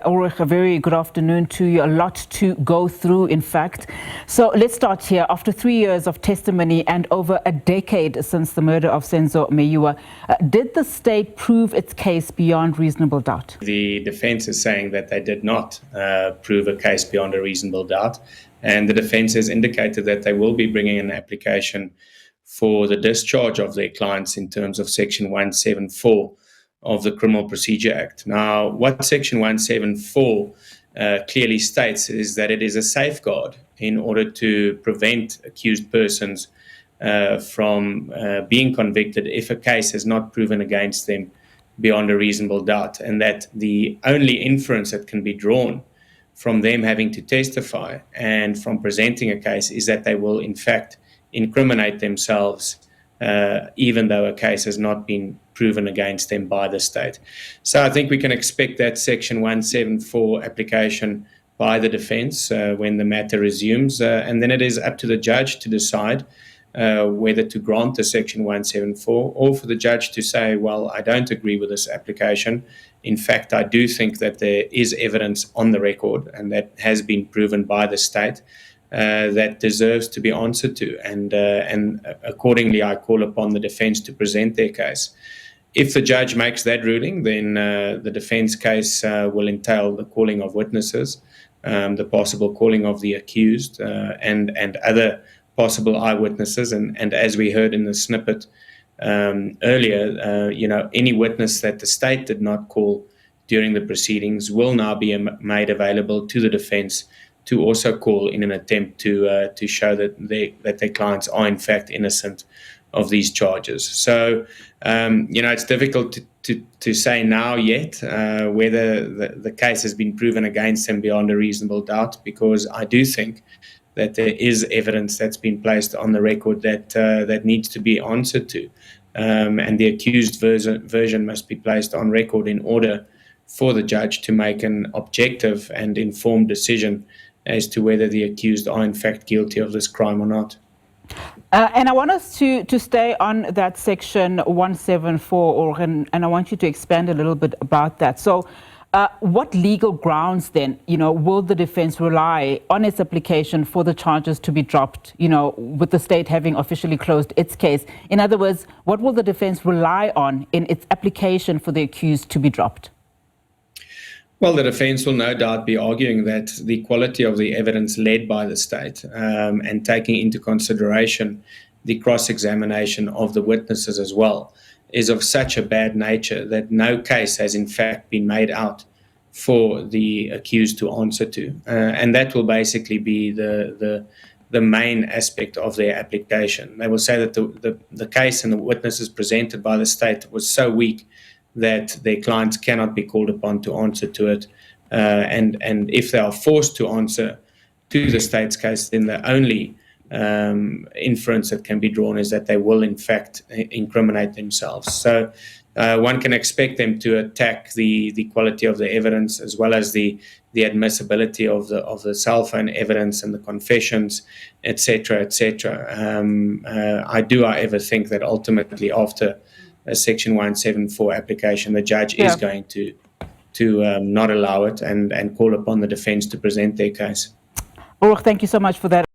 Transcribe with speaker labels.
Speaker 1: Ulrich, a very good afternoon to you. A lot to go through, in fact. So let's start here. After 3 years of testimony and over a decade since the murder of Senzo Meyiwa, did the state prove its case beyond reasonable doubt?
Speaker 2: The defense is saying that they did not prove a case beyond a reasonable doubt. And the defense has indicated that they will be bringing an application for the discharge of their clients in terms of Section 174 of the Criminal Procedure Act. Now, what Section 174 clearly states is that it is a safeguard in order to prevent accused persons from being convicted if a case has not proven against them beyond a reasonable doubt, and that the only inference that can be drawn from them having to testify and from presenting a case is that they will, in fact, incriminate themselves even though a case has not been proven against them by the state. So I think we can expect that Section 174 application by the defense when the matter resumes, and then it is up to the judge to decide whether to grant the Section 174 or for the judge to say, well, I don't agree with this application. In fact, I do think that there is evidence on the record, and that has been proven by the state, that deserves to be answered to. And accordingly, I call upon the defense to present their case. If the judge makes that ruling, then the defense case will entail the calling of witnesses, the possible calling of the accused, and other possible eyewitnesses. And as we heard in the snippet earlier, any witness that the state did not call during the proceedings will now be made available to the defense to also call in an attempt to show that their clients are in fact innocent of these charges. So, it's difficult to say now yet whether the case has been proven against them beyond a reasonable doubt, because I do think that there is evidence that's been placed on the record that needs to be answered to. And the accused version must be placed on record in order for the judge to make an objective and informed decision as to whether the accused are in fact guilty of this crime or not.
Speaker 1: And I want us to stay on that Section 174, and I want you to expand a little bit about that. So what legal grounds then, will the defense rely on its application for the charges to be dropped, with the state having officially closed its case? In other words, what will the defense rely on in its application for the accused to be dropped?
Speaker 2: Well, the defense will no doubt be arguing that the quality of the evidence led by the state and taking into consideration the cross-examination of the witnesses as well is of such a bad nature that no case has in fact been made out for the accused to answer to. And that will basically be the main aspect of their application. They will say that the case and the witnesses presented by the state was so weak that their clients cannot be called upon to answer to it. And if they are forced to answer to the state's case, then the only inference that can be drawn is that they will in fact incriminate themselves. So one can expect them to attack the quality of the evidence, as well as the admissibility of the cell phone evidence and the confessions, etc., etc. I do, however, think that ultimately after a Section 174 application, the judge is going to not allow it and call upon the defense to present their case.
Speaker 1: Ulrich, thank you so much for that.